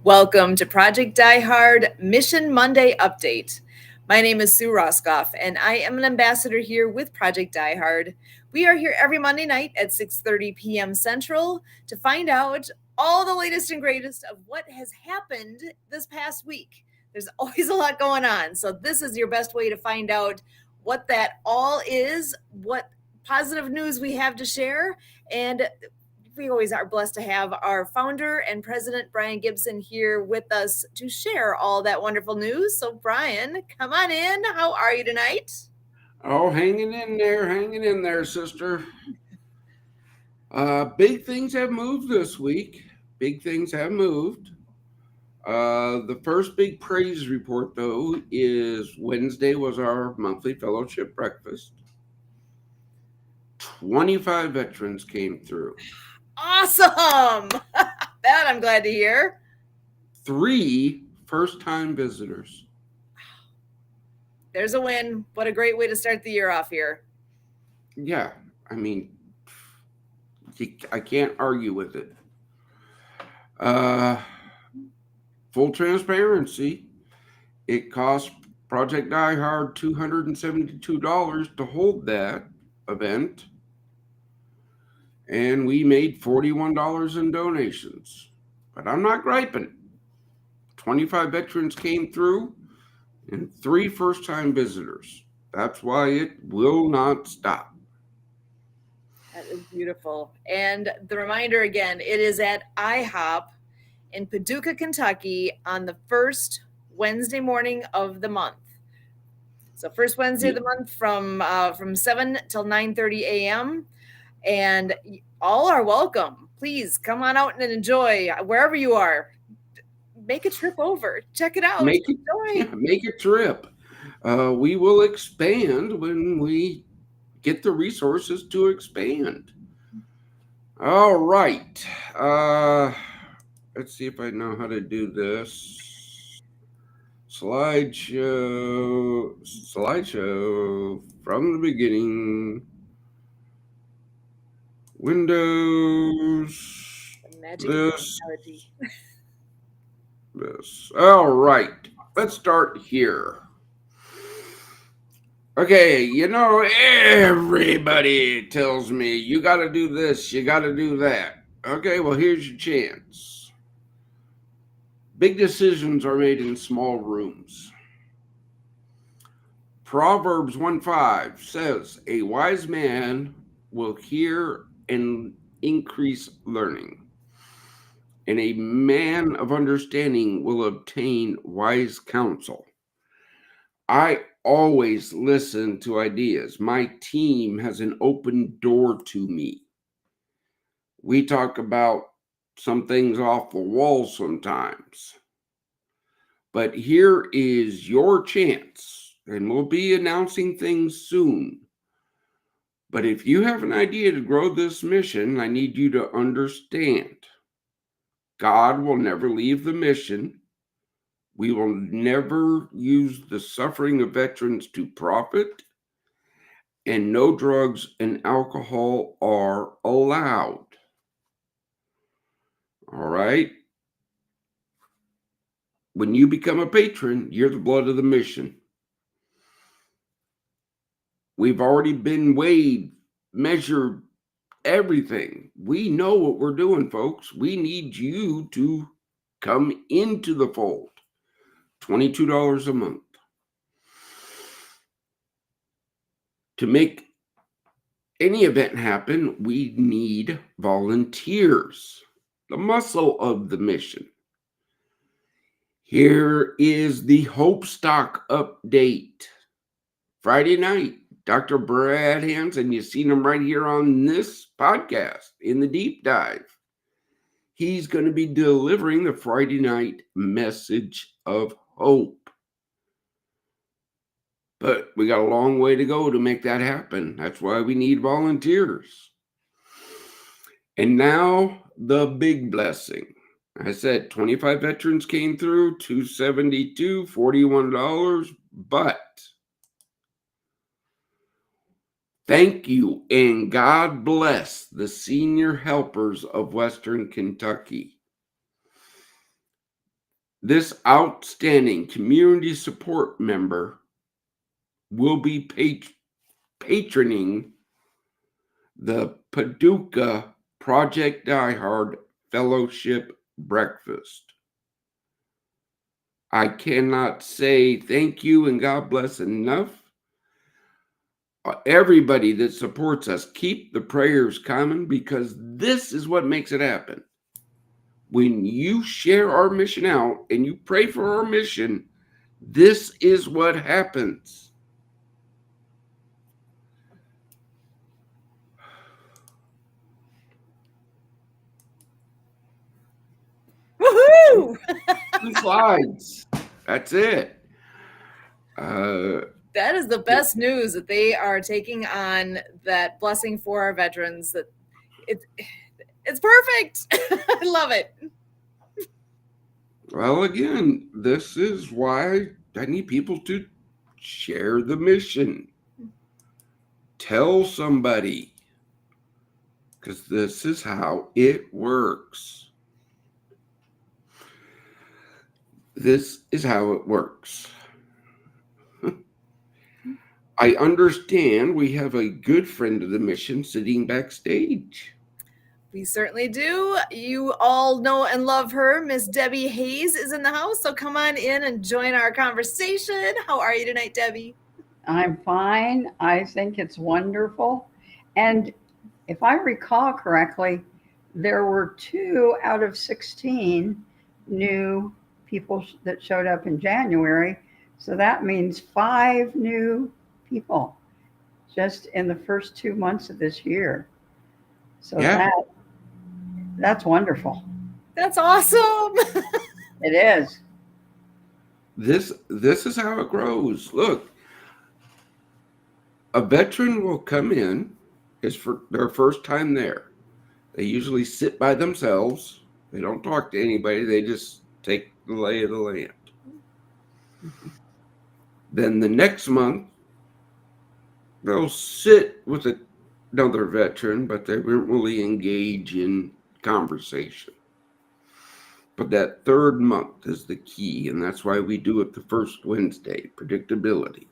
Welcome to Project Die Hard Mission Monday Update. My name is Sue Roskoff, and I am an ambassador here with Project Die Hard. We are here every Monday night at 6:30 p.m. Central to find out all the latest and greatest of what has happened this past week. There's always a lot going on, so this is your best way to find out what that all is, what positive news we have to share, and we always are blessed to have our founder and president, Brian Gibson, here with us to share all that wonderful news. So, Brian, come on in. How are you tonight? Oh, hanging in there, sister. Big things have moved this week. Big things have moved. The first big praise report, though, is Wednesday was our monthly fellowship breakfast. 25 veterans came through. Awesome. That I'm glad to hear. 3 first-time visitors. There's a win. What a great way to start the year off here. Yeah, I mean, I can't argue with it. Full transparency, it cost Project Die Hard $272 to hold that event, and we made $41 in donations. But I'm not griping. 25 veterans came through and 3 first-time visitors. That's why it will not stop. That is beautiful. And the reminder again, it is at IHOP in Paducah, Kentucky on the first Wednesday morning of the month. So first Wednesday of the month from 7 till 9:30 a.m. And all are welcome. Please come on out and enjoy wherever you are. Make a trip over. Check it out. Make a trip. We will expand when we get the resources to expand. All right. Let's see if I know how to do this. Slideshow from the beginning. Windows. The magic of technology. This. All right. Let's start here. Okay, everybody tells me you got to do this, you got to do that. Okay, well, here's your chance. Big decisions are made in small rooms. Proverbs 1:5 says, "A wise man will hear and increase learning, and a man of understanding will obtain wise counsel." I always listen to ideas. My team has an open door to me. We talk about some things off the wall sometimes. But here is your chance, and we'll be announcing things soon. But if you have an idea to grow this mission, I need you to understand God will never leave the mission. We will never use the suffering of veterans to profit, and no drugs and alcohol are allowed. All right? When you become a patron, you're the blood of the mission. We've already been weighed, measured, everything. We know what we're doing, folks. We need you to come into the fold. $22 a month. To make any event happen, we need volunteers, the muscle of the mission. Here is the Hope Stock update. Friday night, Dr. Brad Hansen, you've seen him right here on this podcast in the deep dive. He's going to be delivering the Friday night message of hope. But we got a long way to go to make that happen. That's why we need volunteers. And now the big blessing. I said 25 veterans came through, $272, $41, but thank you and God bless the senior helpers of Western Kentucky. This outstanding community support member will be patroning the Paducah Project Diehard Fellowship Breakfast. I cannot say thank you and God bless enough. Everybody that supports us, keep the prayers coming, because this is what makes it happen. When you share our mission out and you pray for our mission, this is what happens. Woohoo! 2 slides. That's it. Uh, That is the best news, that they are taking on that blessing for our veterans. That it's perfect. I love it. well, again, this is why I need people to share the mission. Tell somebody, because this is how it works. This is how it works. I understand we have a good friend of the mission sitting backstage. We certainly do. You all know and love her. Miss Debbie Hayes is in the house, so come on in and join our conversation. How are you tonight, Debbie? I'm fine. I think it's wonderful. And if I recall correctly, there were 2 out of 16 new people that showed up in January. So that means 5 new people just in the first 2 months of this year. So Yeah, that's wonderful. That's awesome. It is. this is how it grows. Look, a veteran will come in, it's for their first time there. They usually sit by themselves. They don't talk to anybody. They just take the lay of the land. Then the next month, they'll sit with another veteran, but they won't really engage in conversation. But that third month is the key, and that's why we do it the first Wednesday, predictability.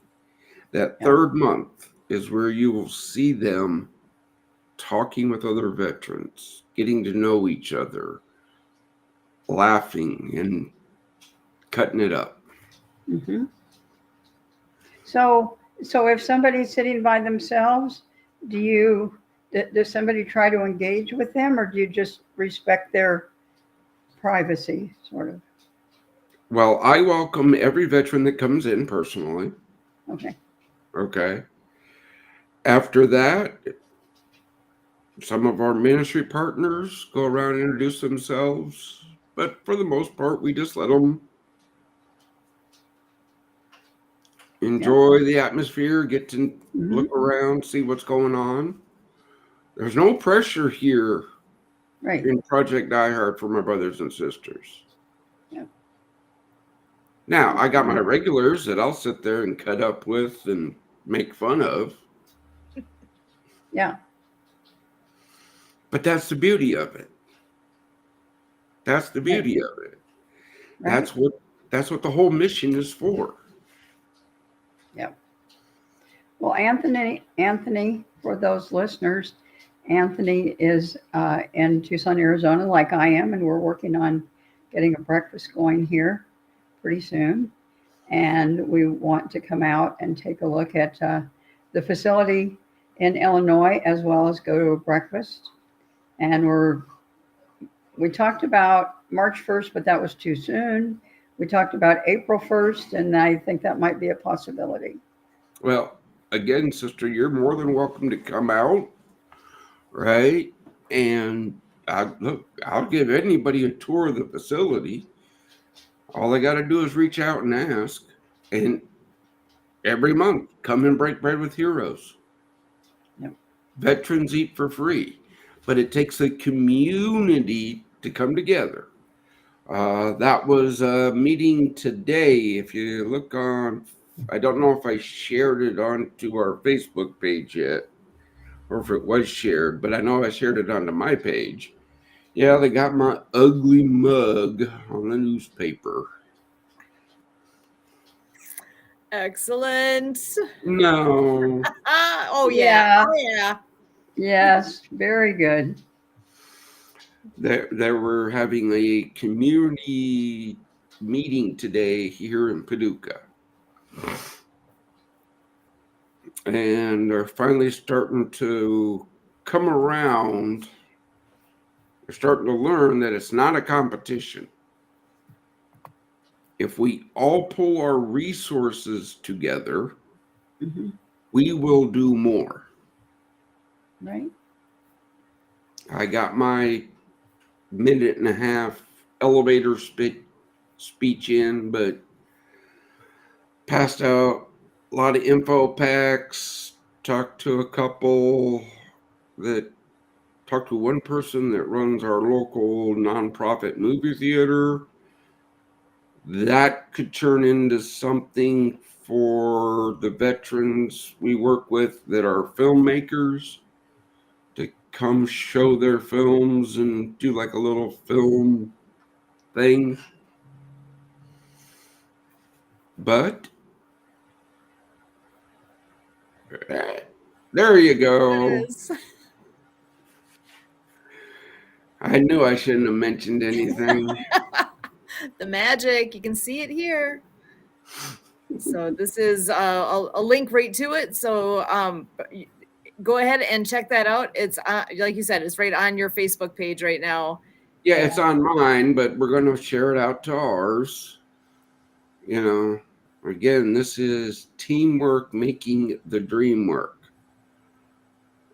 That Yeah. third month is where you will see them talking with other veterans, getting to know each other, laughing and cutting it up. hmm So if somebody's sitting by themselves, do you does somebody try to engage with them, or do you just respect their privacy, sort of? Well, I welcome every veteran that comes in personally. Okay. Okay. After that, some of our ministry partners go around and introduce themselves, but for the most part, we just let them Yeah. enjoy the atmosphere, get to hmm look around, see what's going on. There's no pressure here Right. in Project Die Hard for my brothers and sisters. Yeah. Now, That's I got my wonderful. regulars that I'll sit there and cut up with and make fun of, Yeah. but that's the beauty of it. That's the Right. beauty of it. Right. That's what that's what the whole mission is for. Yeah. Well, Anthony, for those listeners, Anthony is in Tucson, Arizona, like I am, and we're working on getting a breakfast going here pretty soon. And we want to come out and take a look at the facility in Illinois, as well as go to a breakfast. And we talked about March 1st, but that was too soon. We talked about April 1st, and I think that might be a possibility. Well, again, sister, you're more than welcome to come out, right? And I'll give anybody a tour of the facility. All they got to do is reach out and ask. And every month, come and break bread with heroes. Yep. Veterans eat for free, but it takes the community to come together. That was a meeting today. If you look on, I don't know if I shared it onto our Facebook page yet, or if it was shared, but I know I shared it onto my page. Yeah, they got my ugly mug on the newspaper. Excellent. No. Oh yeah. Yeah. Oh yeah. Yes. Very good. They were having a community meeting today here in Paducah. And they're finally starting to come around. They're starting to learn that it's not a competition. If we all pull our resources together, Hmm. we will do more. Right. I got my minute and a half elevator speech in, but passed out a lot of info packs, talked to a couple that talked to one person that runs our local nonprofit movie theater. That could turn into something for the veterans we work with that are filmmakers to come show their films and do like a little film thing. But there you go. Yes. I knew I shouldn't have mentioned anything. The magic. You can see it here. So this is a link right to it. So go ahead and check that out. It's like you said, it's right on your Facebook page right now. Yeah, it's on mine, but we're going to share it out to ours. You know, again, this is teamwork making the dream work.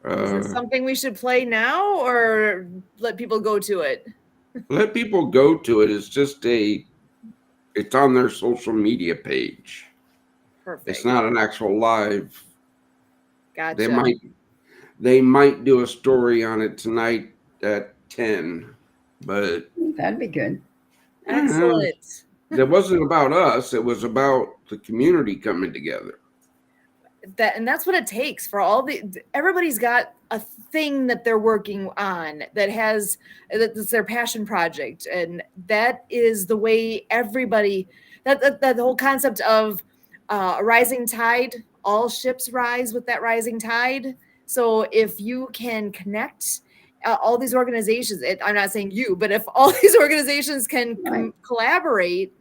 Is this something we should play now or let people go to it? Let people go to it. It's on their social media page. Perfect. It's not an actual live. Gotcha. They might do a story on it tonight at 10, but That'd be good. Excellent. That wasn't about us. It was about the community coming together. And that's what it takes for everybody's got a thing that they're working on that's their passion project, and that is the way everybody that the whole concept of a rising tide, all ships rise with that rising tide. So if you can connect all these organizations, I'm not saying you, but if all these organizations can collaborate,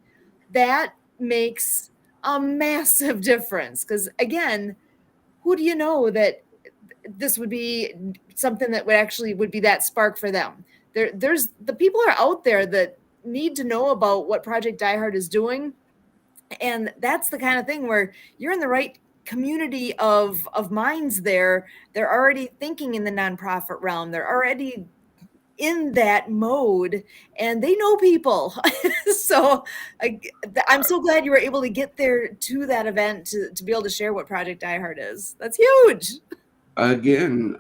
that makes a massive difference. Because again, who do you know that this would be something that would be that spark for them? There's the people are out there that need to know about what Project Die Hard is doing, and that's the kind of thing where you're in the right community of minds there. They're already thinking in the nonprofit realm. They're already in that mode and they know people. So I'm so glad you were able to get there to that event to be able to share what Project Die Hard is. That's huge. Again,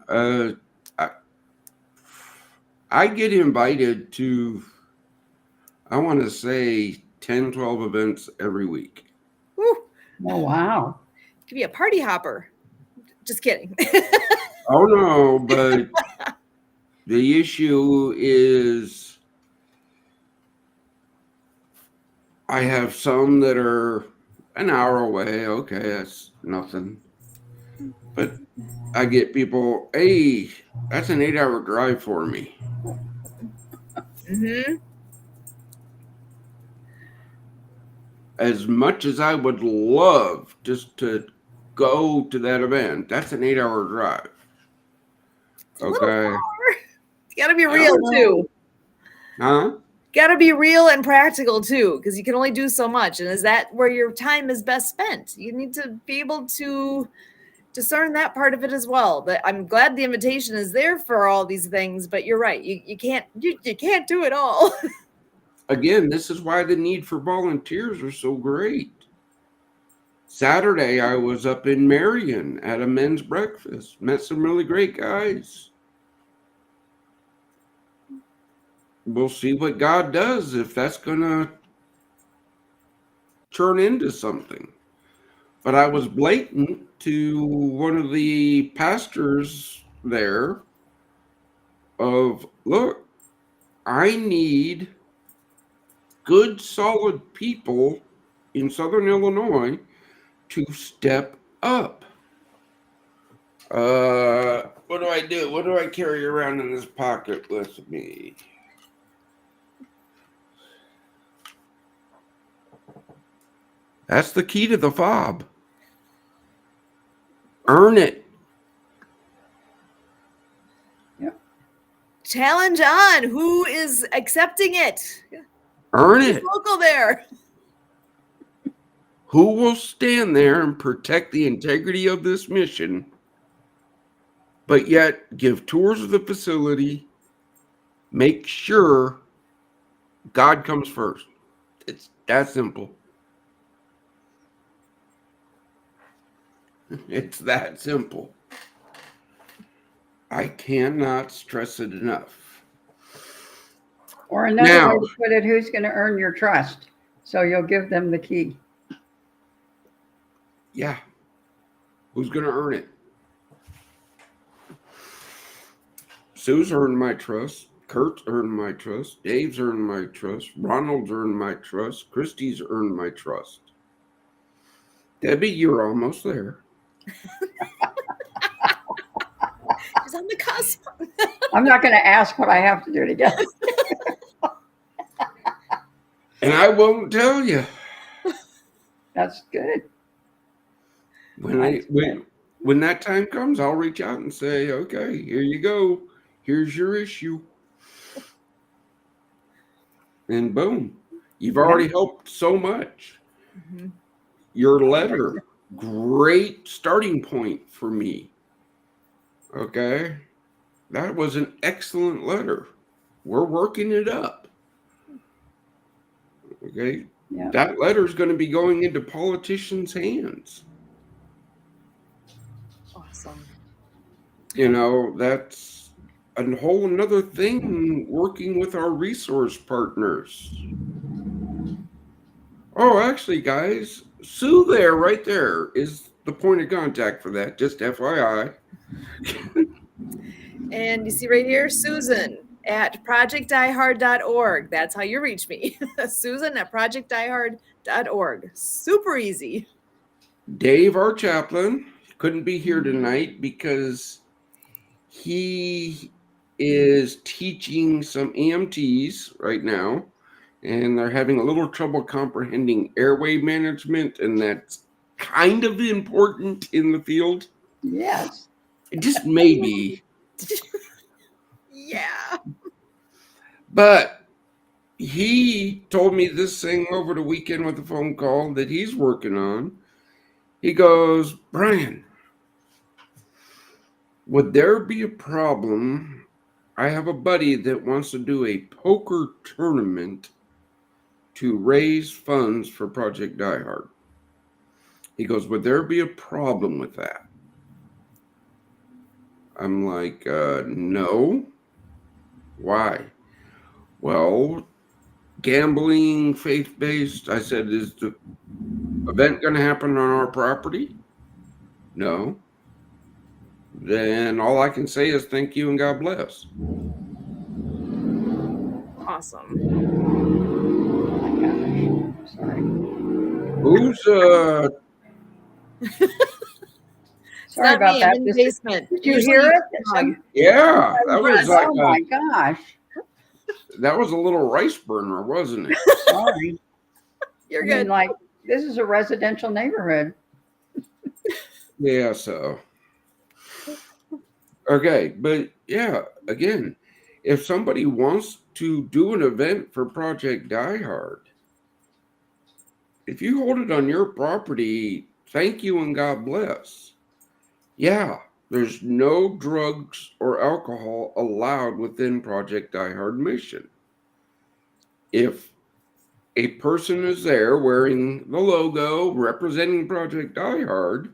I get invited to, I want to say 10, 12 events every week. Woo. Oh, wow. Could be a party hopper. Just kidding. Oh no, but the issue is I have some that are an hour away. Okay, that's nothing. But I get people, hey, that's an 8-hour drive for me. Mm-hmm. As much as I would love just to go to that event, that's an 8-hour drive. Okay. It's got to be real too. Huh? Got to be real and practical too, because you can only do so much. And is that where your time is best spent? You need to be able to discern that part of it as well. But I'm glad the invitation is there for all these things, but you're right. You can't do it all. Again, this is why the need for volunteers are so great. Saturday, I was up in Marion at a men's breakfast. Met some really great guys. We'll see what God does if that's going to turn into something. But I was blatant to one of the pastors there of, look, I need good, solid people in Southern Illinois to step up. What do I do? What do I carry around in this pocket with me? That's the key to the fob. Earn it. Yep. Challenge on. Who is accepting it? Earn Who's it. local there? Who will stand there and protect the integrity of this mission, but yet give tours of the facility, make sure God comes first? It's that simple. It's that simple. I cannot stress it enough. Or another Now, way to put it, who's going to earn your trust? So you'll give them the key. yeah, who's going to earn it? Sue's earned my trust. Kurt's earned my trust. Dave's earned my trust. Ronald's earned my trust. Christy's earned my trust. Debbie, you're almost there. She's on the cusp. I'm not going to ask what I have to do to get it. And I won't tell you. That's good. When that time comes, I'll reach out and say, okay, here you go. Here's your issue. And boom, you've already helped so much. Mm-hmm. Your letter, great starting point for me. Okay. That was an excellent letter. We're working it up. Okay. Yeah. That letter is going to be going into politicians' hands. Awesome. You know, that's a whole another thing working with our resource partners. Oh, actually, guys, Sue there, right there, is the point of contact for that, just FYI. And you see right here, Susan at projectdiehard.org. That's how you reach me. Susan at projectdiehard.org. Super easy. Dave, our chaplain, couldn't be here tonight because he is teaching some EMTs right now, and they're having a little trouble comprehending airway management, and that's kind of important in the field. Yes. Just maybe. Yeah. But he told me this thing over the weekend with a phone call that he's working on. He goes, Brian, would there be a problem? I have a buddy that wants to do a poker tournament to raise funds for Project Die Hard. He goes, would there be a problem with that? I'm like, no. Why? Well, gambling, faith-based. I said, is the event going to happen on our property? No. Then all I can say is thank you and God bless. Awesome. Oh my gosh. Sorry. Who's Sorry about me. that. I'm in the basement. Did you Usually hear it? yeah, that was like Oh my gosh. that was a little rice burner, wasn't it? Sorry. You're I good. mean, like, this is a residential neighborhood. Yeah, so okay, but yeah, again, if somebody wants to do an event for Project Die Hard, if you hold it on your property, thank you and God bless. Yeah, there's no drugs or alcohol allowed within Project Die Hard mission. If a person is there wearing the logo representing Project Die Hard,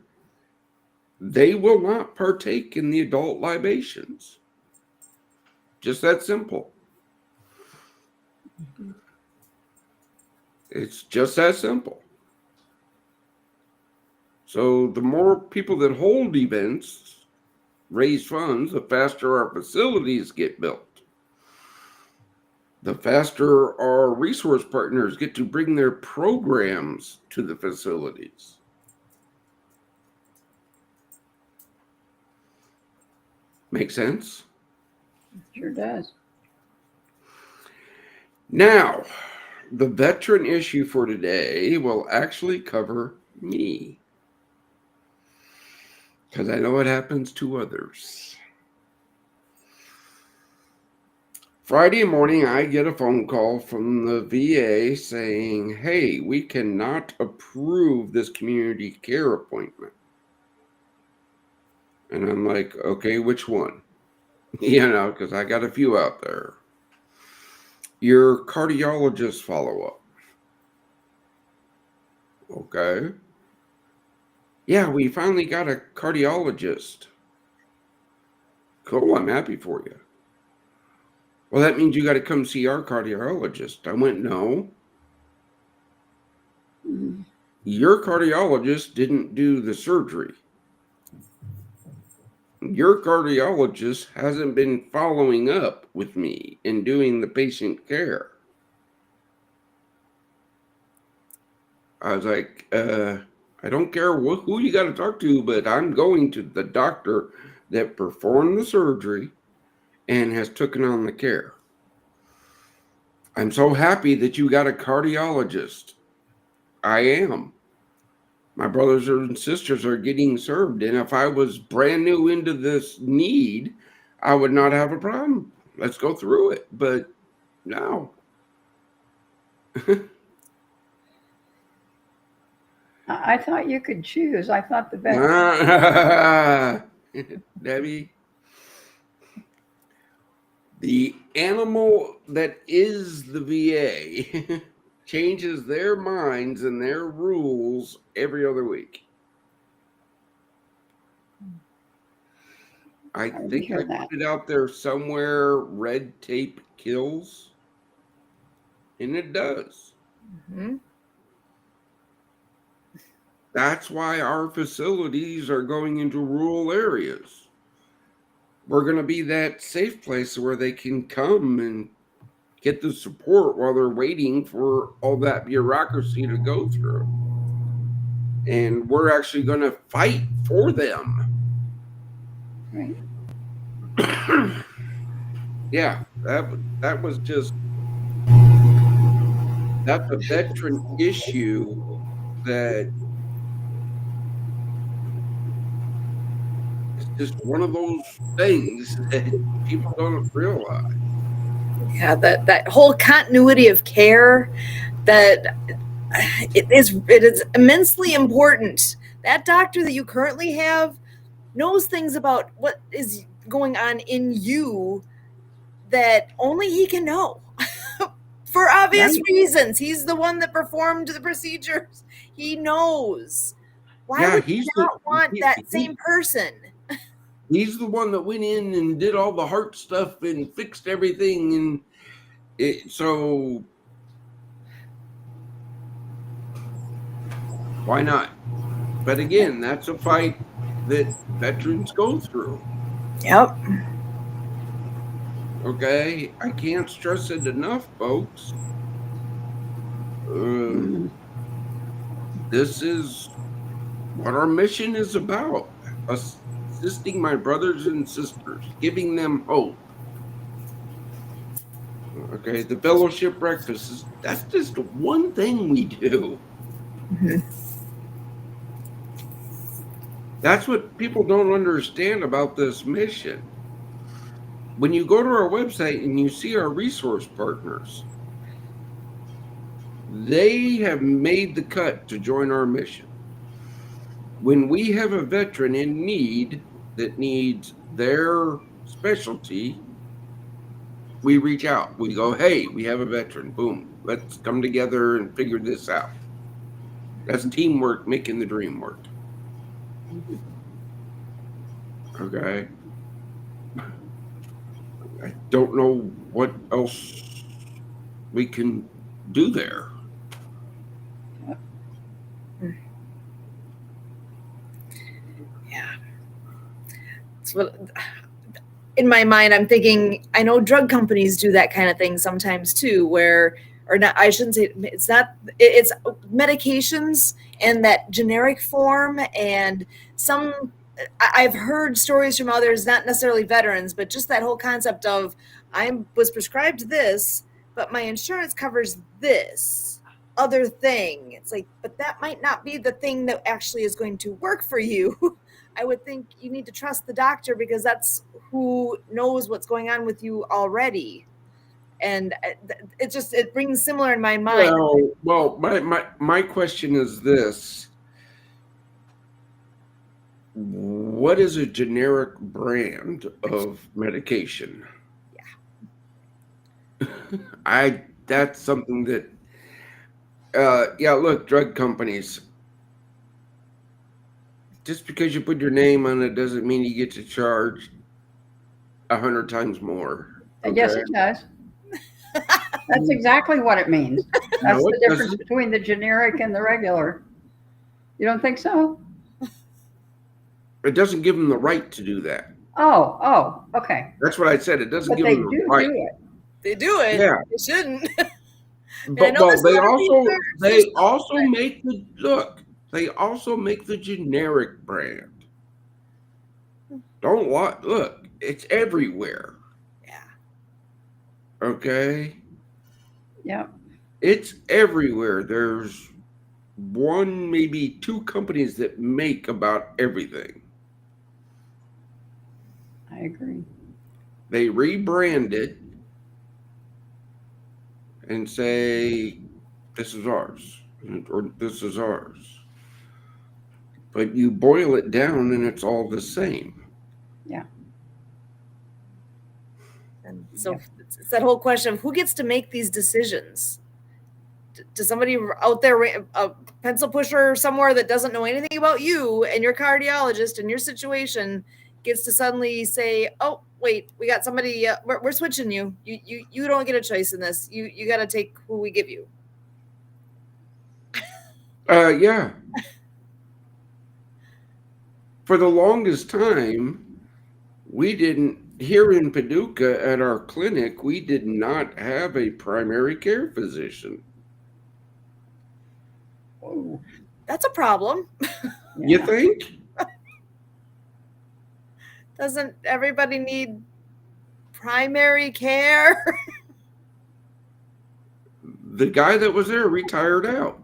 they will not partake in the adult libations. Just that simple. It's just that simple. So the more people that hold events, raise funds, the faster our facilities get built. The faster our resource partners get to bring their programs to the facilities. Make sense? Sure does. Now, the veteran issue for today will actually cover me, because I know it happens to others. Friday morning, I get a phone call from the VA saying, hey, we cannot approve this community care appointment. And I'm like, okay, which one? Because I got a few out there. Your cardiologist follow-up. Okay. Yeah, we finally got a cardiologist. Cool, I'm happy for you. Well, that means you got to come see our cardiologist. I went, no. Your cardiologist didn't do the surgery. Your cardiologist hasn't been following up with me and doing the patient care. I was like, I don't care who you got to talk to, but I'm going to the doctor that performed the surgery and has taken on the care. I'm so happy that you got a cardiologist. I am. My brothers and sisters are getting served. And if I was brand new into this need, I would not have a problem. Let's go through it. But no. I thought you could choose. I thought the best. Debbie, the animal that is the VA changes their minds and their rules every other week. I think I put it out there somewhere, red tape kills. And it does. Mm-hmm. That's why our facilities are going into rural areas. We're going to be that safe place where they can come and get the support while they're waiting for all that bureaucracy to go through. And we're actually going to fight for them. Right. Yeah, that was just, that's a veteran issue that it's just one of those things that people don't realize. Yeah, that whole continuity of care, that it is immensely important. That doctor that you currently have knows things about what is going on in you that only he can know. For obvious reasons. He's the one that performed the procedures. He knows. Why would you not want that same person? He's the one that went in and did all the heart stuff and fixed everything. And so why not? But again, that's a fight that veterans go through. Yep. Okay, I can't stress it enough, folks. This is what our mission is about. Assisting my brothers and sisters, giving them hope. Okay, the fellowship breakfast, that's just one thing we do. Mm-hmm. That's what people don't understand about this mission. When you go to our website and you see our resource partners, they have made the cut to join our mission. When we have a veteran in need that needs their specialty, we reach out. We go, hey, we have a veteran. Boom. Let's come together and figure this out. That's teamwork making the dream work. Okay. I don't know what else we can do there. Yeah. It's what, in my mind, I'm thinking, I know drug companies do that kind of thing sometimes too, where, or not, I shouldn't say, it's medications and that generic form, and some I've heard stories from others, not necessarily veterans, but just that whole concept of I was prescribed this, but my insurance covers this other thing. It's like, but that might not be the thing that actually is going to work for you. I would think you need to trust the doctor because that's who knows what's going on with you already. And it brings similar in my mind. My question is this: what is a generic brand of medication? That's something that look, drug companies, just because you put your name on it doesn't mean you get to charge 100 times more. Okay? Yes, it does. That's exactly what it means. That's No, the difference between the generic and the regular. You don't think so? It doesn't give them the right to do that. Oh, okay. That's what I said. It doesn't But give they them the do right. do it. They do it. Yeah. They shouldn't. But well, they also make the generic brand. Don't look, it's everywhere. Yeah. Okay. Yeah. It's everywhere. There's one, maybe two companies that make about everything. I agree. They rebrand it and say, this is ours, or this is ours. But you boil it down and it's all the same. Yeah. And so it's that whole question of who gets to make these decisions. Does somebody out there, a pencil pusher somewhere that doesn't know anything about you and your cardiologist and your situation, gets to suddenly say, "Oh, wait, we got somebody. We're switching you. You don't get a choice in this. You got to take who we give you." Yeah. For the longest time, we didn't, here in Paducah at our clinic, we did not have a primary care physician. Whoa. That's a problem. You think? Doesn't everybody need primary care? The guy that was there retired out.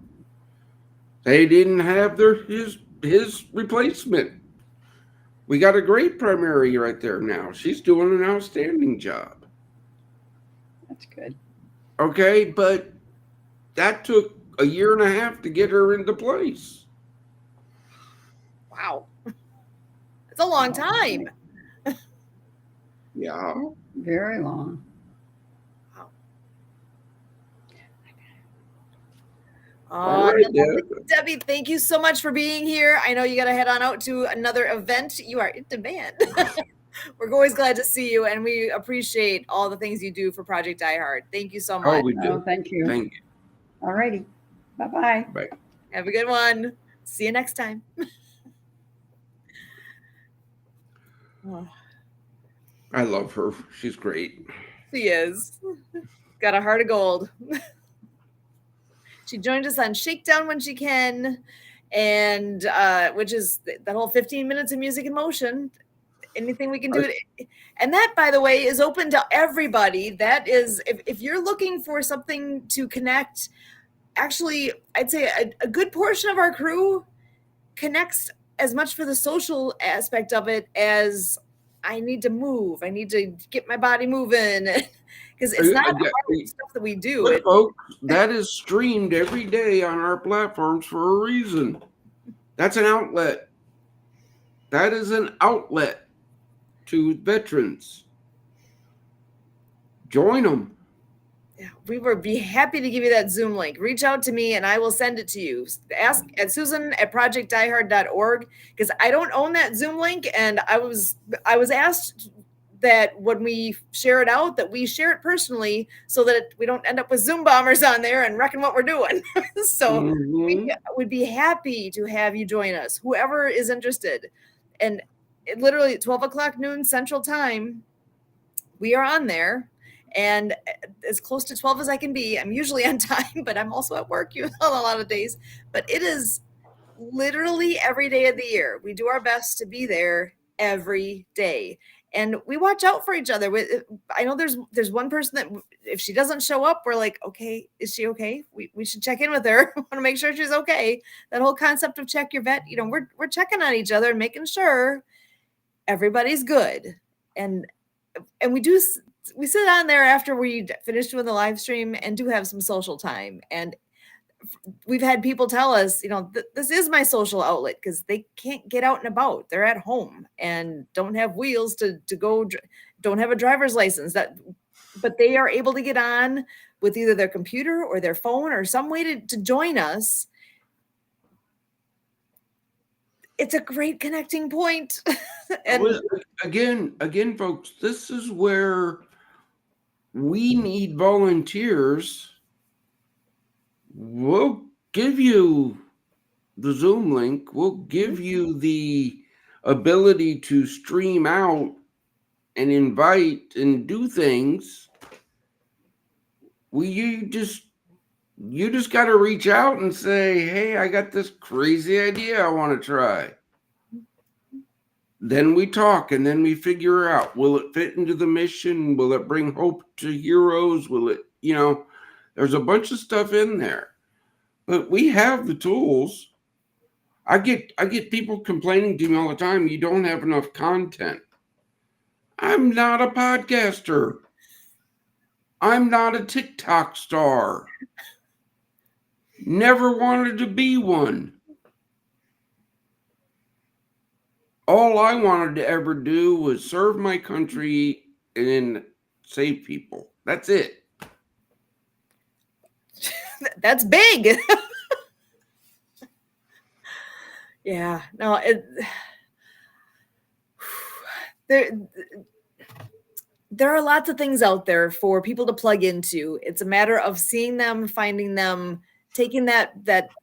They didn't have his replacement. We got a great primary right there now. She's doing an outstanding job. That's good. Okay, but that took a year and a half to get her into place. Wow. It's a long time. Yeah. Very long. Wow. All right, Debbie, thank you so much for being here. I know you got to head on out to another event. You are in demand. We're always glad to see you, and we appreciate all the things you do for Project Die Hard. Thank you so much. Oh, we do. Oh, thank you. Thank you. All righty. Bye-bye. Bye. Have a good one. See you next time. I love her. She's great. She is. Got a heart of gold. She joined us on Shakedown when she can, and which is that whole 15 minutes of music in motion. Anything we can do. And that, by the way, is open to everybody. That is, if you're looking for something to connect, actually, I'd say a good portion of our crew connects as much for the social aspect of it as I need to move. I need to get my body moving. Because it's not hard stuff that we do. Look, folks, that is streamed every day on our platforms for a reason. That's an outlet. That is an outlet to veterans. Join them. Yeah, we would be happy to give you that Zoom link. Reach out to me and I will send it to you. Ask at Susan at projectdiehard.org, because I don't own that Zoom link, and I was asked that when we share it out, that we share it personally so that we don't end up with Zoom bombers on there and wrecking what we're doing. So we would be happy to have you join us, whoever is interested. And literally 12 o'clock noon Central Time, we are on there. And as close to 12 as I can be. I'm usually on time, but I'm also at work a lot of days. But it is literally every day of the year. We do our best to be there every day. And we watch out for each other. I know there's one person that if she doesn't show up, we're like, okay, is she okay? We should check in with her. We want to make sure she's okay. That whole concept of check your vet, we're checking on each other and making sure everybody's good. And we sit on there after we finish doing the live stream and do have some social time. And we've had people tell us, this is my social outlet because they can't get out and about. They're at home and don't have wheels to go, don't have a driver's license, but they are able to get on with either their computer or their phone or some way to join us. It's a great connecting point. And again, folks, this is where we need volunteers. We'll give you the Zoom link. We'll give you the ability to stream out and invite and do things. You just got to reach out and say, hey, I got this crazy idea I want to try. Then we talk and then we figure out, will it fit into the mission? Will it bring hope to heroes? Will it, there's a bunch of stuff in there, but we have the tools. I get people complaining to me all the time, you don't have enough content. I'm not a podcaster. I'm not a TikTok star. Never wanted to be one. All I wanted to ever do was serve my country and save people. That's it. That's big. Yeah, no, there are lots of things out there for people to plug into. It's a matter of seeing them, finding them, taking that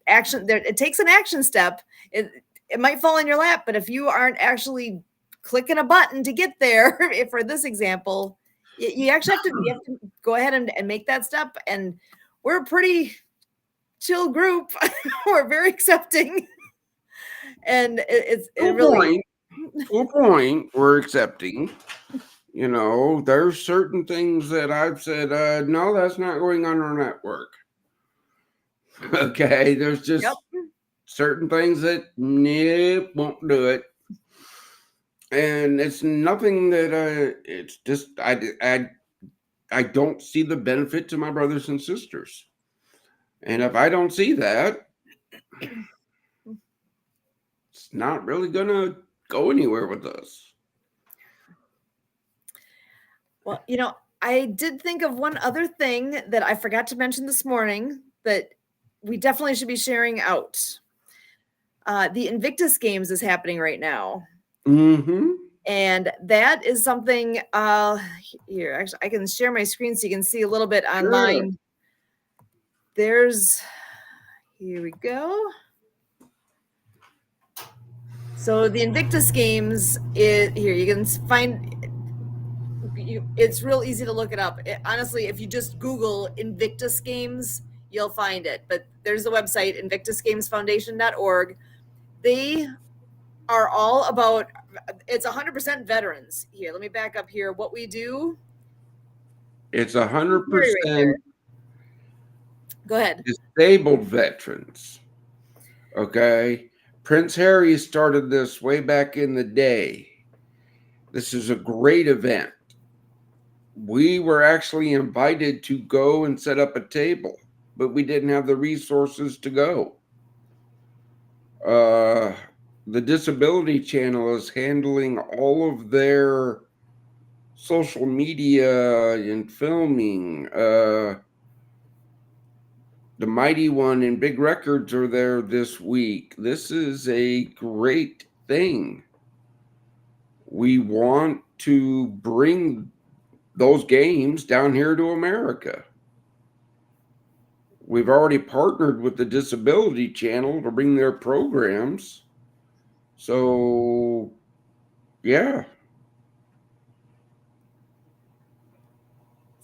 action. It takes an action step. It might fall in your lap, but if you aren't actually clicking a button to get there, for this example, you actually have to go ahead and make that step. And we're a pretty chill group. We're very accepting. And to a point, we're accepting. There's certain things that I've said, no, that's not going on our network. Okay, there's just certain things that won't do it. And it's nothing that it's just I don't see the benefit to my brothers and sisters. And if I don't see that, it's not really gonna go anywhere with us. Well, I did think of one other thing that I forgot to mention this morning that we definitely should be sharing out. The Invictus Games is happening right now. Mm-hmm. And that is something, here, actually, I can share my screen so you can see a little bit online. Here we go. So the Invictus Games here, you can find, it's real easy to look it up. Honestly, if you just Google Invictus Games, you'll find it. But there's the website, invictusgamesfoundation.org. They are all about, it's 100% veterans. Here, let me back up here. What we do. It's 100% go ahead. Disabled veterans. Okay. Prince Harry started this way back in the day. This is a great event. We were actually invited to go and set up a table, but we didn't have the resources to go. The Disability Channel is handling all of their social media and filming. The Mighty One and Big Records are there this week. This is a great thing. We want to bring those games down here to America. We've already partnered with the Disability Channel to bring their programs. So, yeah.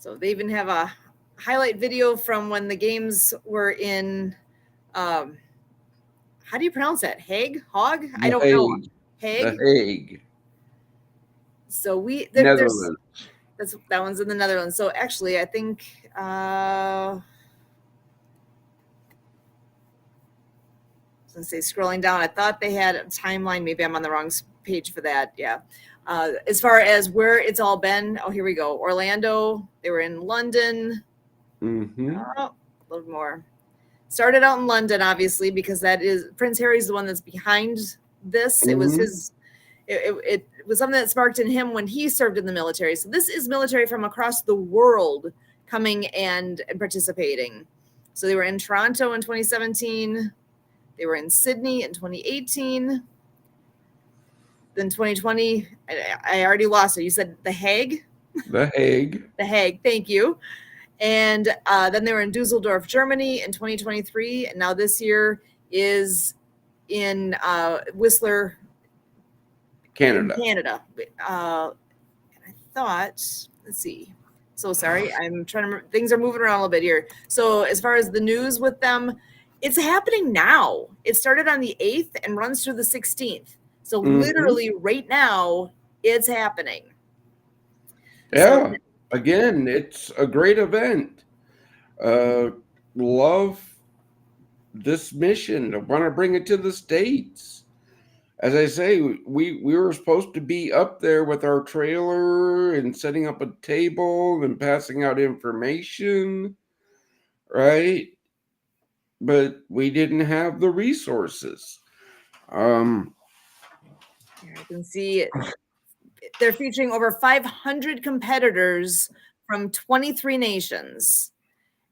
So they even have a highlight video from when the games were in how do you pronounce that? Hague? Hog? I The don't know. Hague. Hague. The Hague. So there's Netherlands. that one's in the Netherlands. So actually, I think I was gonna say scrolling down. I thought they had a timeline. Maybe I'm on the wrong page for that. Yeah. As far as where it's all been, oh, here we go. Orlando. They were in London. Mm-hmm. Oh, a little more. Started out in London, obviously, because that is Prince Harry's the one that's behind this. It was his. It was something that sparked in him when he served in the military. So this is military from across the world coming and participating. So they were in Toronto in 2017. They were in Sydney in 2018. Then 2020, I already lost it. You said The Hague? The Hague. The Hague, thank you. And then they were in Dusseldorf, Germany in 2023. And now this year is in Whistler, Canada. in Canada. I thought, let's see. So sorry, I'm trying to remember. Things are moving around a little bit here. So as far as the news with them, it's happening now. It started on the 8th and runs through the 16th. So literally right now, it's happening. Yeah. So, Again, it's a great event. Love this mission. I want to bring it to the States. As I say, we were supposed to be up there with our trailer and setting up a table and passing out information, right? But we didn't have the resources. here I can see they're featuring over 500 competitors from 23 nations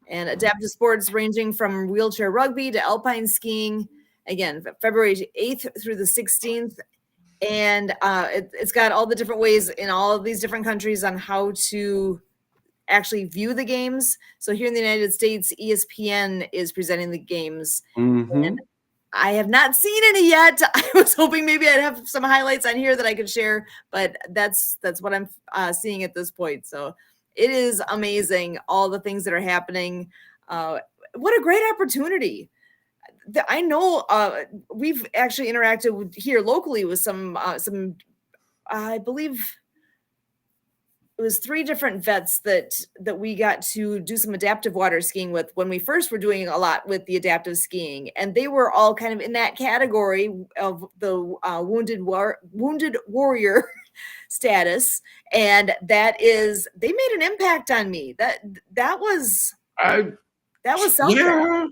and adaptive sports ranging from wheelchair rugby to alpine skiing. Again, February 8th through the 16th. And it's got all the different ways in all of these different countries on how to actually view the games. So here in the United States, ESPN is presenting the games. And I have not seen any yet. I was hoping maybe I'd have some highlights on here that I could share, but that's what I'm seeing at this point. So it is amazing, all the things that are happening. What a great opportunity. I know we've actually interacted here locally with some I believe it was 3 different vets that we got to do some adaptive water skiing with when we first were doing a lot with the adaptive skiing, and they were all kind of in that category of the wounded warrior status, and that is they made an impact on me. That was something. Yeah.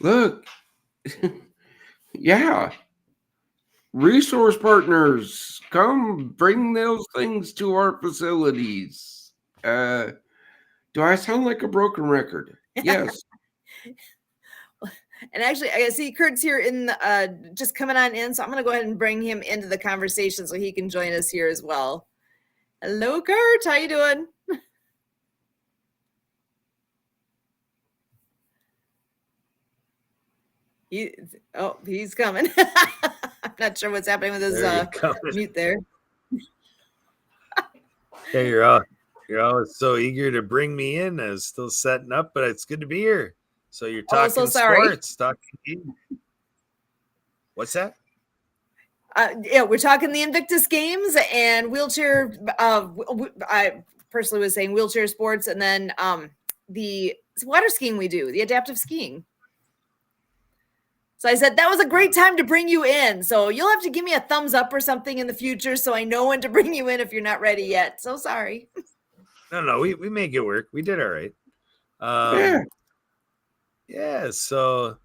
Look. Yeah. Resource partners, come bring those things to our facilities. Do I sound like a broken record? Yes. And actually, I see Kurt's here in just coming on in, so I'm going to go ahead and bring him into the conversation so he can join us here as well. Hello, Kurt. How you doing? He's coming. I'm not sure what's happening with his mute there. Hey, you're always so eager to bring me in. I was still setting up, but it's good to be here. So you're talking sports, talking. What's that? Yeah, we're talking the Invictus Games and wheelchair. I personally was saying wheelchair sports, and then the water skiing we do, the adaptive skiing. So I said that was a great time to bring you in. So you'll have to give me a thumbs up or something in the future so I know when to bring you in if you're not ready yet. So sorry. No, we make it work. We did all right. Yeah. So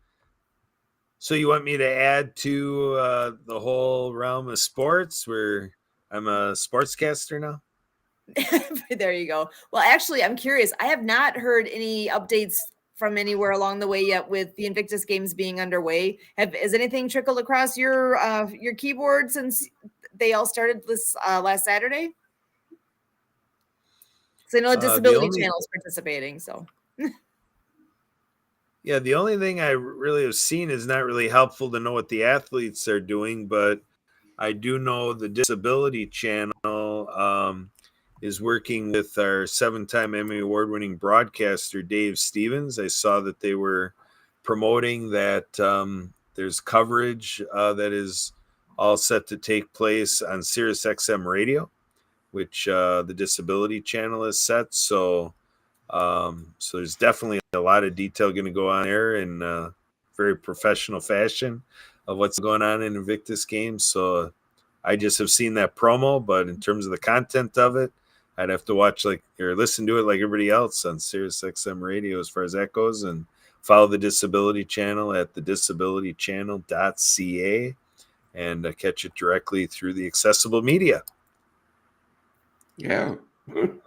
you want me to add to the whole realm of sports where I'm a sportscaster now? There you go. Well, actually, I'm curious. I have not heard any updates from anywhere along the way yet with the Invictus Games being underway. Has anything trickled across your keyboard since they all started this last Saturday? Because I know the Disability Channel is participating. So, yeah, the only thing I really have seen is not really helpful to know what the athletes are doing, but I do know the Disability Channel is working with our 7-time Emmy Award-winning broadcaster, Dave Stevens. I saw that they were promoting that there's coverage that is all set to take place on Sirius XM radio, which the Disability Channel is set. So there's definitely a lot of detail going to go on there in very professional fashion of what's going on in Invictus games. So I just have seen that promo, but in terms of the content of it, I'd have to watch or listen to it like everybody else on Sirius XM radio as far as that goes, and follow the Disability Channel at thedisabilitychannel.ca and catch it directly through the accessible media. Yeah. And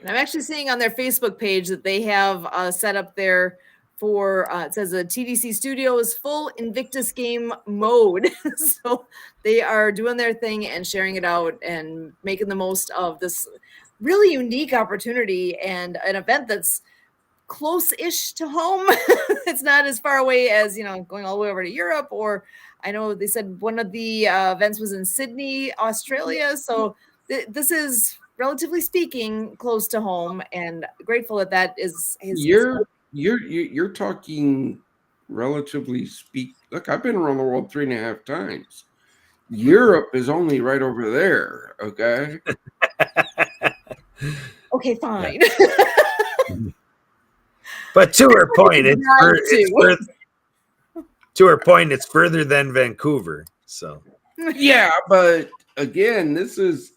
I'm actually seeing on their Facebook page that they have set up there for, it says the TDC studio is full Invictus game mode. So they are doing their thing and sharing it out and making the most of this really unique opportunity and an event that's close-ish to home. It's not as far away as, going all the way over to Europe, or I know they said one of the events was in Sydney, Australia. So this is, relatively speaking, close to home, and grateful that is. You're talking relatively speak. Look, I've been around the world 3.5 times. Europe is only right over there. Okay. Okay, fine. But to her point, it's further than Vancouver. So yeah, but again, this is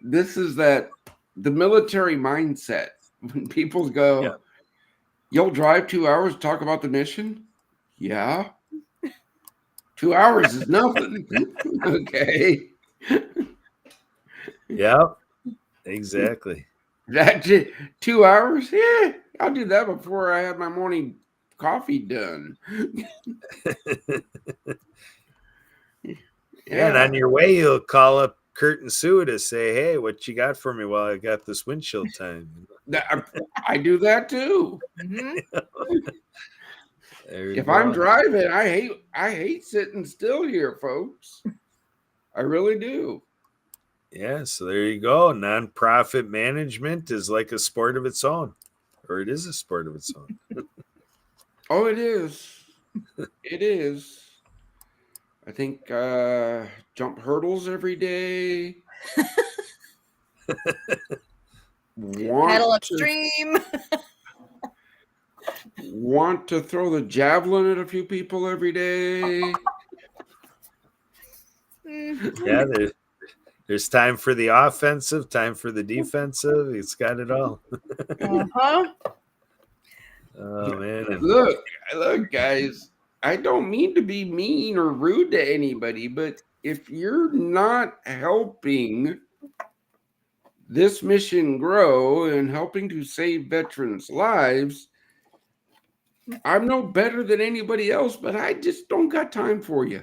that the military mindset. When people go, you'll drive 2 hours to talk about the mission? Yeah. 2 hours is nothing. Okay. Yeah, exactly. That's it. 2 hours? Yeah, I'll do that before I have my morning coffee done. And on your way, you'll call up Kurt and Sue to say, hey, what you got for me while I got this windshield time? I do that too. Mm-hmm. If I'm driving, I hate sitting still here, folks. I really do. Yeah, so there you go. Nonprofit management is like a sport of its own, or it is a sport of its own. Oh, it is. It is. I think jump hurdles every day. Paddle upstream. Want to throw the javelin at a few people every day. Yeah, there's time for the offensive, time for the defensive. It's got it all. Uh-huh. Oh, man. Look, guys, I don't mean to be mean or rude to anybody, but if you're not helping this mission grow and helping to save veterans' lives, I'm no better than anybody else, but I just don't got time for you.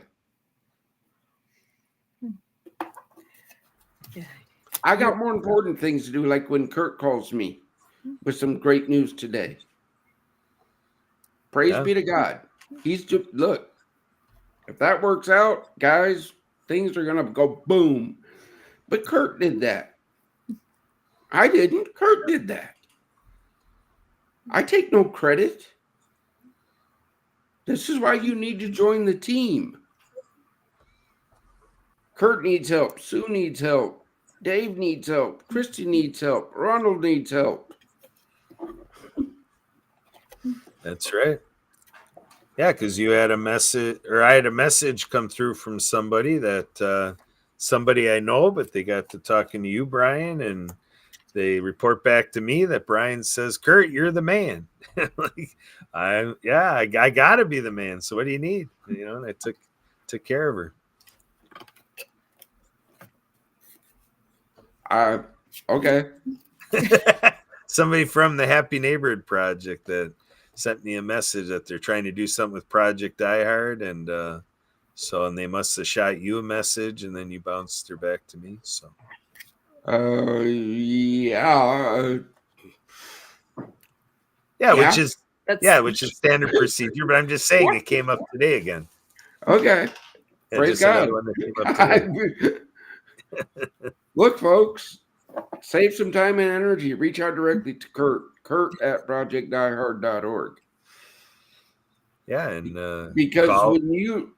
I got more important things to do, like when Kurt calls me with some great news today. Praise be to God. He's just, look, if that works out, guys, things are going to go boom. But Kurt did that. I didn't. Kurt did that. I take no credit. This is why you need to join the team. Kurt needs help. Sue needs help. Dave needs help. Christy needs help. Ronald needs help. That's right. Yeah, because you had a message, or I had a message come through from somebody that somebody I know, but they got to talking to you, Brian, and they report back to me that Brian says, Kurt, you're the man. I got to be the man. So what do you need? And I took care of her. Okay. Somebody from the Happy Neighborhood Project that sent me a message that they're trying to do something with Project Die Hard, and and they must have shot you a message, and then you bounced her back to me. So, which is standard procedure. But I'm just saying it came up today again. Okay, praise God. Look, folks, save some time and energy. Reach out directly to Kurt at projectdiehard.org. Yeah, and Because call.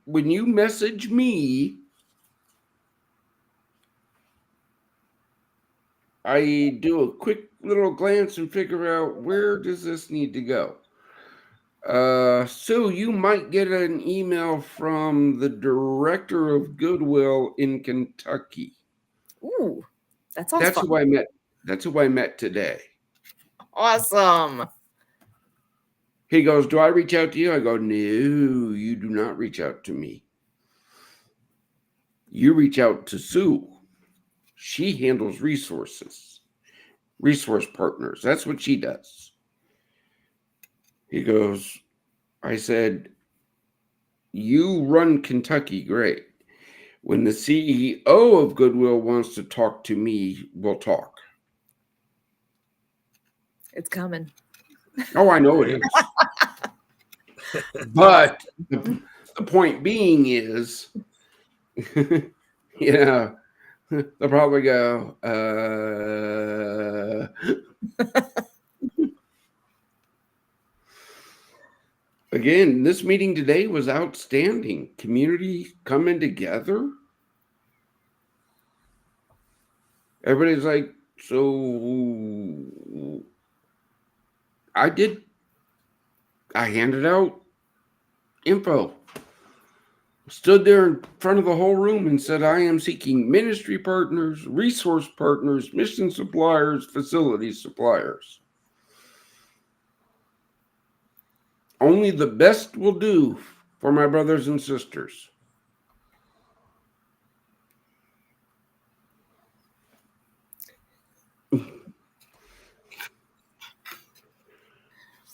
when you message me, I do a quick little glance and figure out where does this need to go. Sue, you might get an email from the director of Goodwill in Kentucky. Ooh, that sounds That's fun. who I met. That's who I met today. Awesome. He goes, "Do I reach out to you?" I go, "No, you do not reach out to me. You reach out to Sue. She handles resource partners. That's what she does." He goes, I said, "You run Kentucky great. When the CEO of Goodwill wants to talk to me, we'll talk." It's coming. Oh, I know it is. But the point being is, yeah, they'll probably go, Again, this meeting today was outstanding. Community coming together. Everybody's like, so I handed out info. Stood there in front of the whole room and said, "I am seeking ministry partners, resource partners, mission suppliers, facility suppliers. Only the best will do for my brothers and sisters."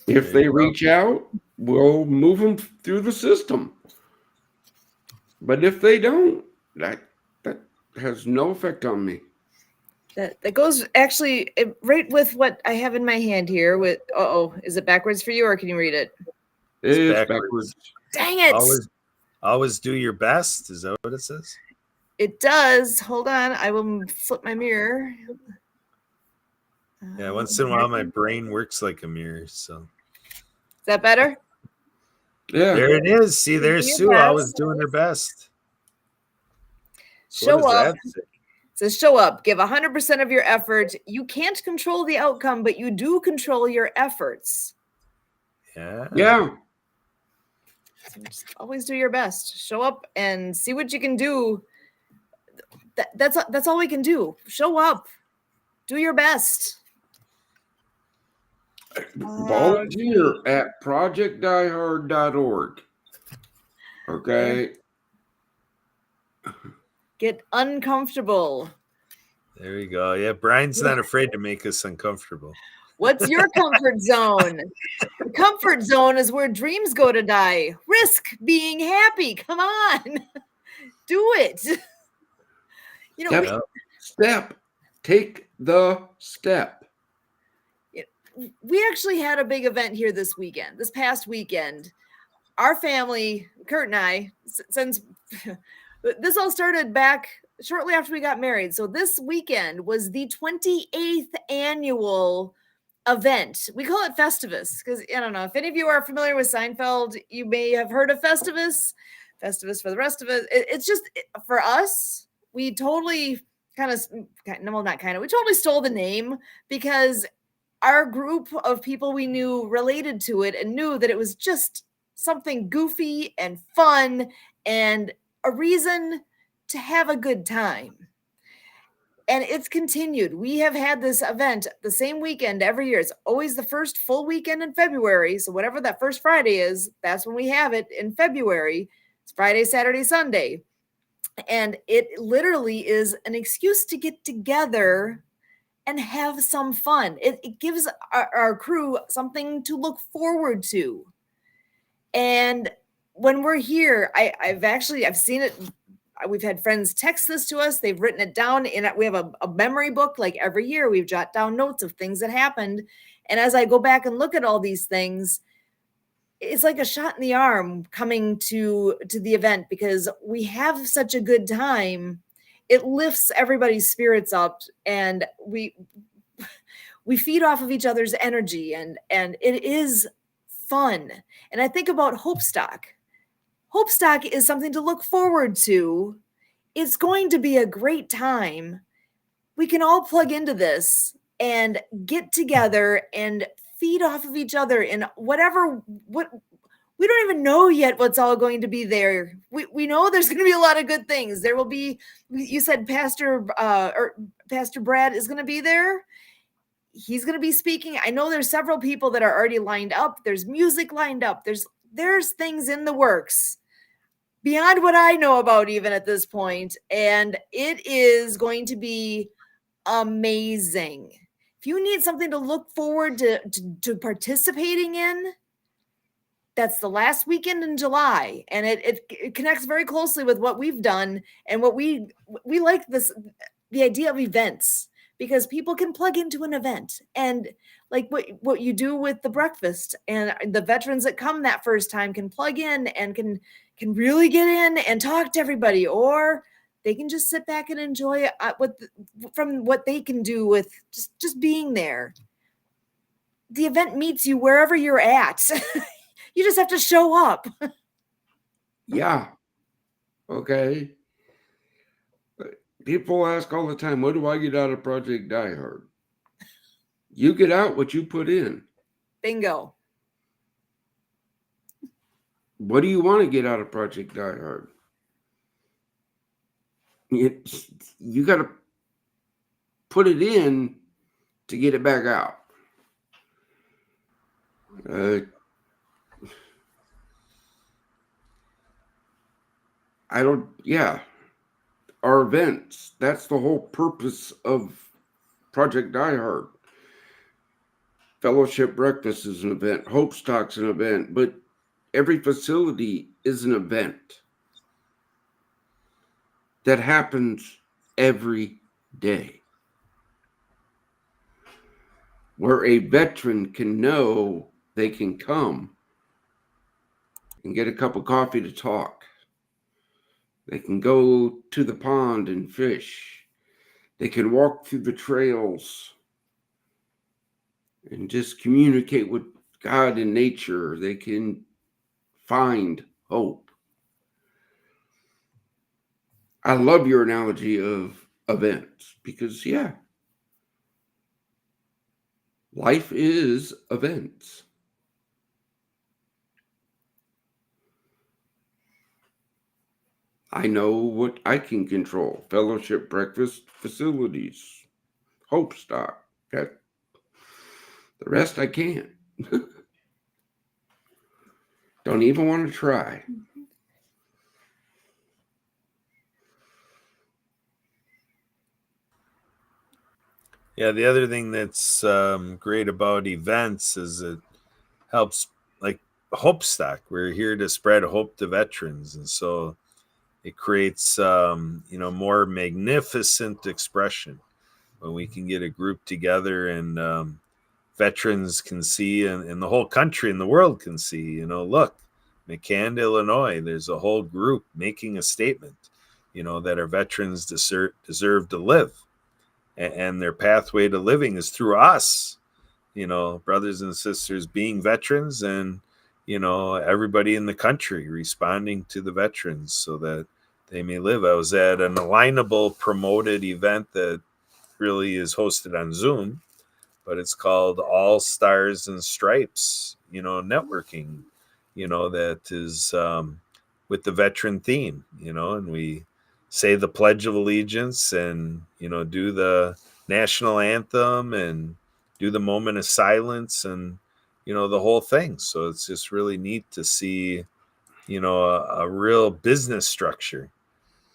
If they reach out, we'll move them through the system. But if they don't, that has no effect on me. That goes actually right with what I have in my hand here. With is it backwards for you, or can you read it? It's backwards. Dang it! Always do your best. Is that what it says? It does. Hold on, I will flip my mirror. Yeah, once in a while my brain works like a mirror. So is that better? Yeah. There it is. See, there's Sue always doing her best. So show up. It says show up. Give 100% of your effort. You can't control the outcome, but you do control your efforts. Yeah. Yeah. So just always do your best. Show up and see what you can do. That's all we can do. Show up. Do your best. Volunteer at projectdiehard.org. Okay. Get uncomfortable. There you go. Yeah, Brian's not afraid to make us uncomfortable. What's your comfort zone? The comfort zone is where dreams go to die. Risk being happy. Come on. Do it. You know, Take the step. We actually had a big event here this past weekend. Our family, Kurt and I, since this all started back shortly after we got married. So this weekend was the 28th annual event. We call it Festivus because I don't know if any of you are familiar with Seinfeld, you may have heard of Festivus. Festivus for the rest of us. It's just for us, we totally we totally stole the name because our group of people we knew related to it and knew that it was just something goofy and fun and a reason to have a good time. And it's continued. We have had this event the same weekend every year. It's always the first full weekend in February. So whatever that first Friday is, that's when we have it in February. It's Friday, Saturday, Sunday. And it literally is an excuse to get together and have some fun. It gives our crew something to look forward to. And when we're here, I've seen it. We've had friends text this to us. They've written it down we have a memory book. Like every year we've jot down notes of things that happened. And as I go back and look at all these things, it's like a shot in the arm coming to the event because we have such a good time. It lifts everybody's spirits up and we feed off of each other's energy and it is fun. And I think about Hope Stock. Hope Stock is something to look forward to. It's going to be a great time. We can all plug into this and get together and feed off of each other in what we don't even know yet what's all going to be there. We know there's going to be a lot of good things. There will be, you said Pastor Brad is going to be there. He's going to be speaking. I know there's several people that are already lined up. There's music lined up. There's things in the works beyond what I know about even at this point, and it is going to be amazing. If you need something to look forward to participating in, that's the last weekend in July, and it connects very closely with what we've done and what we like the idea of events, because people can plug into an event, and like what you do with the breakfast, and the veterans that come that first time can plug in and can really get in and talk to everybody, or they can just sit back and enjoy from what they can do with just being there. The event meets you wherever you're at. You just have to show up. Yeah. Okay. People ask all the time, what do I get out of Project Die Hard? You get out what you put in. Bingo. What do you want to get out of Project Die Hard? You got to put it in to get it back out. Our events, that's the whole purpose of Project Die Hard. Fellowship Breakfast is an event. Hope Stock's an event. But every facility is an event that happens every day, where a veteran can know they can come and get a cup of coffee to talk. They can go to the pond and fish. They can walk through the trails and just communicate with God and nature. They can find hope. I love your analogy of events because, life is events. I know what I can control. Fellowship Breakfast facilities. Hope Stock. The rest I can't. Don't even want to try. Yeah, the other thing that's great about events is it helps, like Hope Stock. We're here to spread hope to veterans, and so it creates more magnificent expression when we can get a group together and veterans can see, and the whole country and the world can see. Look, McCann, Illinois, there's a whole group making a statement. That our veterans deserve to live, and their pathway to living is through us, brothers and sisters being veterans, and everybody in the country responding to the veterans so that they may live. I was at an Alignable promoted event that really is hosted on Zoom, but it's called All Stars and Stripes, networking, that is with the veteran theme, and we say the Pledge of Allegiance and, do the national anthem and do the moment of silence and, the whole thing. So it's just really neat to see, a real business structure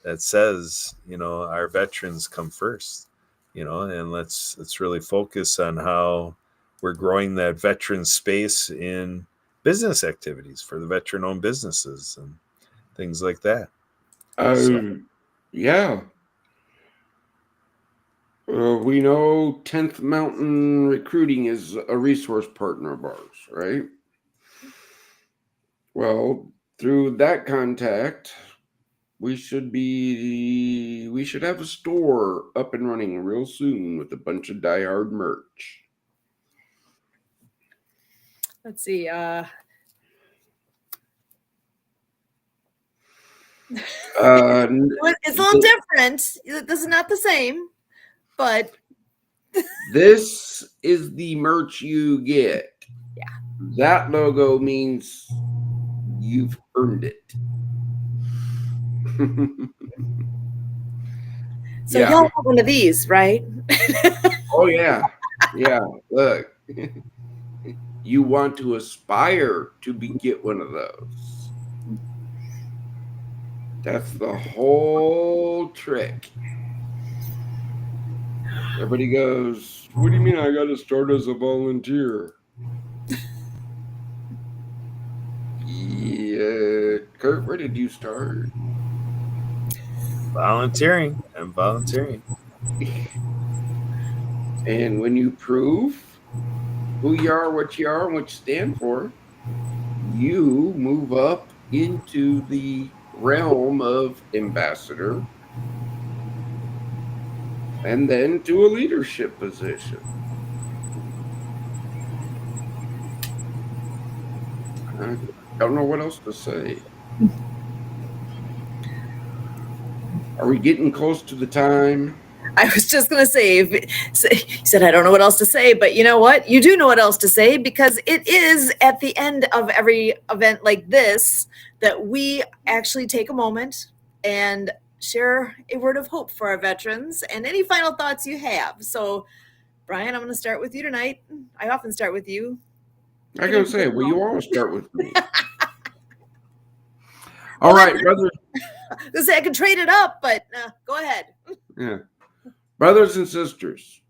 that says, our veterans come first, and let's really focus on how we're growing that veteran space in business activities for the veteran owned businesses and things like that. Yeah. We know 10th Mountain Recruiting is a resource partner of ours, right? Well, through that contact, we should have a store up and running real soon with a bunch of Die Hard merch. Let's see. It's a little different. This is not the same, but this is the merch you get. Yeah. That logo means you've earned it. so Yeah. y'all have one of these, right? Oh yeah. Yeah. Look. You want to aspire to get one of those. That's the whole trick. Everybody goes, what do you mean I got to start as a volunteer? Yeah, Kurt, where did you start? Volunteering. I'm volunteering. And when you prove who you are, and what you stand for, you move up into the realm of ambassador and then to a leadership position. I don't know what else to say. Are we getting close to the time? I was just going to say, he said, I don't know what else to say, but you know what? You do know what else to say, because it is at the end of every event like this that we actually take a moment and share a word of hope for our veterans and any final thoughts you have. So, Brian, I'm going to start with you tonight. I often start with you. I gotta say, well, you always start with me. All right, brother. I can trade it up, but go ahead. Yeah. Brothers and sisters,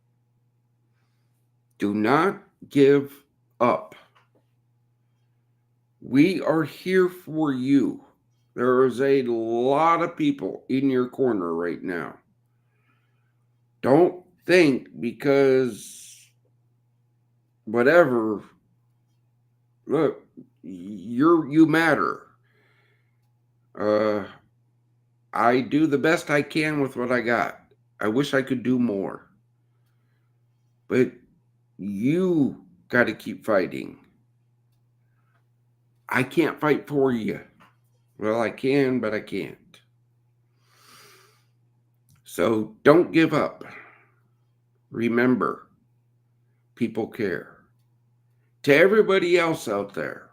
do not give up. We are here for you. There is a lot of people in your corner right now. Don't think because whatever, look, you matter. I do the best I can with what I got. I wish I could do more. But you got to keep fighting. I can't fight for you. Well, I can, but I can't. So don't give up. Remember, people care. To everybody else out there,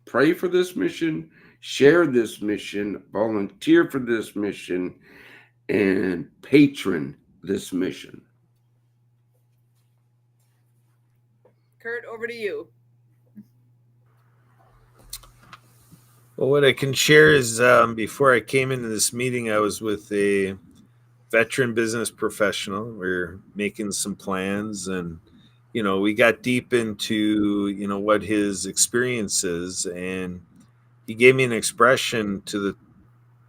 pray for this mission, share this mission, volunteer for this mission, and patron this mission. Kurt, over to you. Well, what I can share is before I came into this meeting, I was with a veteran business professional. We're making some plans, and we got deep into what his experience is, and he gave me an expression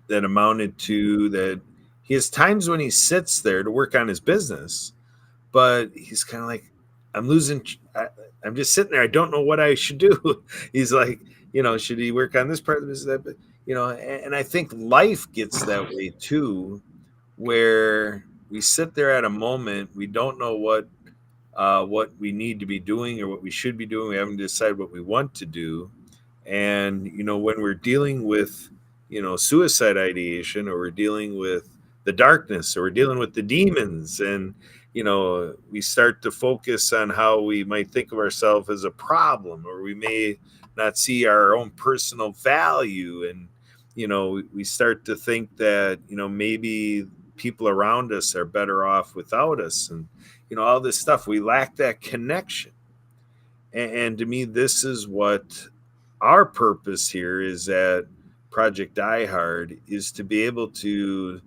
that amounted to that he has times when he sits there to work on his business, but he's kind of like, I'm just sitting there. I don't know what I should do. He's like, should he work on this part of this, that? But, and I think life gets that way too, where we sit there at a moment, we don't know what we need to be doing or what we should be doing. We haven't decided what we want to do. And, when we're dealing with, suicide ideation, or we're dealing with the darkness, or we're dealing with the demons, and, we start to focus on how we might think of ourselves as a problem, or we may not see our own personal value. And, we start to think that, maybe people around us are better off without us. And, all this stuff, we lack that connection. And to me, this is what our purpose here is at Project Die Hard, is to be able to,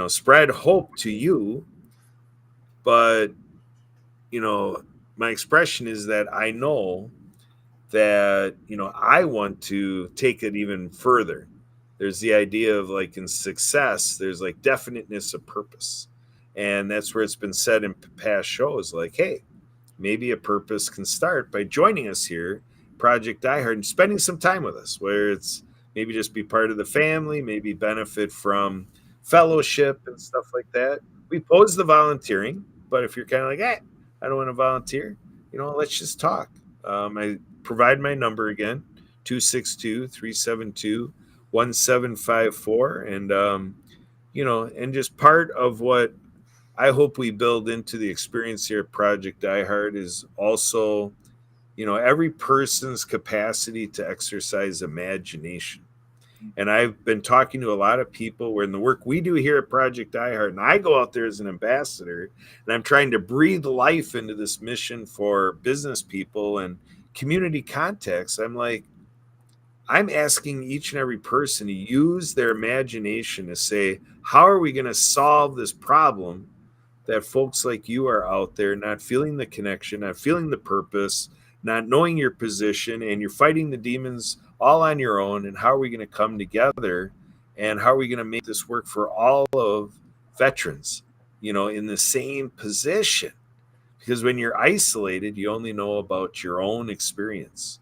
spread hope to you. But, my expression is that I know that, I want to take it even further. There's the idea of, like, in success, there's like definiteness of purpose. And that's where it's been said in past shows, like, hey, maybe a purpose can start by joining us here, Project Die Hard, and spending some time with us, where it's maybe just be part of the family, maybe benefit from fellowship and stuff like that. We pose the volunteering, but if you're kind of like, hey, I don't want to volunteer, let's just talk. I provide my number again, 262-372 1754. And, and just part of what I hope we build into the experience here at Project Die Hard is also, every person's capacity to exercise imagination. And I've been talking to a lot of people where in the work we do here at Project Die Hard, and I go out there as an ambassador, and I'm trying to breathe life into this mission for business people and community contexts. I'm asking each and every person to use their imagination to say, how are we going to solve this problem that folks like you are out there not feeling the connection, not feeling the purpose, not knowing your position, and you're fighting the demons all on your own? And how are we going to come together? And how are we going to make this work for all of veterans, in the same position? Because when you're isolated, you only know about your own experience.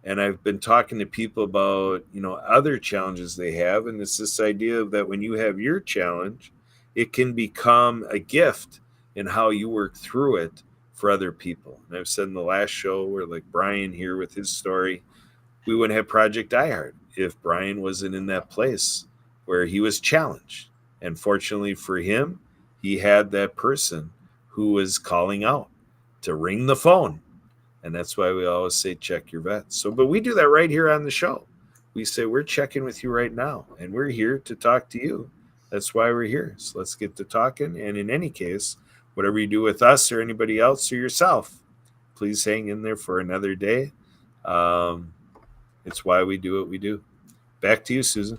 And I've been talking to people about, other challenges they have. And it's this idea of that when you have your challenge, it can become a gift in how you work through it for other people. And I've said in the last show, where like Brian here with his story, we wouldn't have Project Die Hard if Brian wasn't in that place where he was challenged. And fortunately for him, he had that person who was calling out to ring the phone. And that's why we always say, check your vets. So, but we do that right here on the show. We say, we're checking with you right now, and we're here to talk to you. That's why we're here. So let's get to talking. And in any case, whatever you do with us or anybody else or yourself, please hang in there for another day. It's why we do what we do. Back to you, Susan.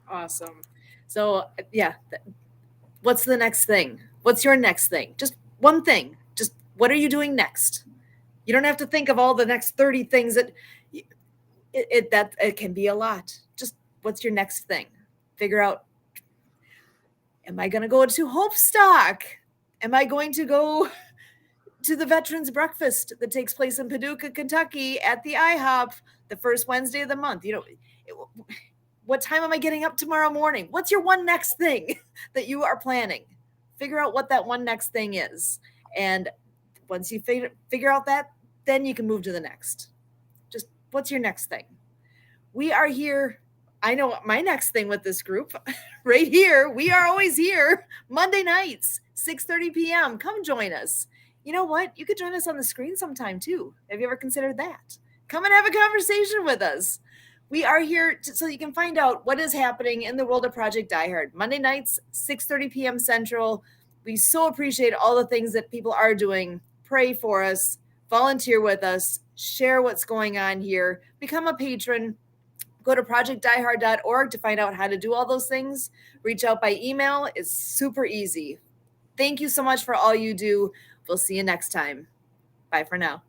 Awesome. So, yeah, what's the next thing? What's your next thing? Just one thing. Just what are you doing next? You don't have to think of all the next 30 things that it can be a lot. Just what's your next thing? Figure out, am I going to go to Hopestock? Am I going to go to the Veterans Breakfast that takes place in Paducah, Kentucky at the IHOP the first Wednesday of the month? What time am I getting up tomorrow morning? What's your one next thing that you are planning? Figure out what that one next thing is. And once you figure out that, then you can move to the next. Just what's your next thing? We are here. I know my next thing with this group right here. We are always here Monday nights, 6:30 p.m. Come join us. You know what? You could join us on the screen sometime too. Have you ever considered that? Come and have a conversation with us. We are here so you can find out what is happening in the world of Project Die Hard. Monday nights, 6:30 p.m. Central. We so appreciate all the things that people are doing. Pray for us, volunteer with us, share what's going on here, become a patron. Go to projectdiehard.org to find out how to do all those things. Reach out by email. It's super easy. Thank you so much for all you do. We'll see you next time. Bye for now.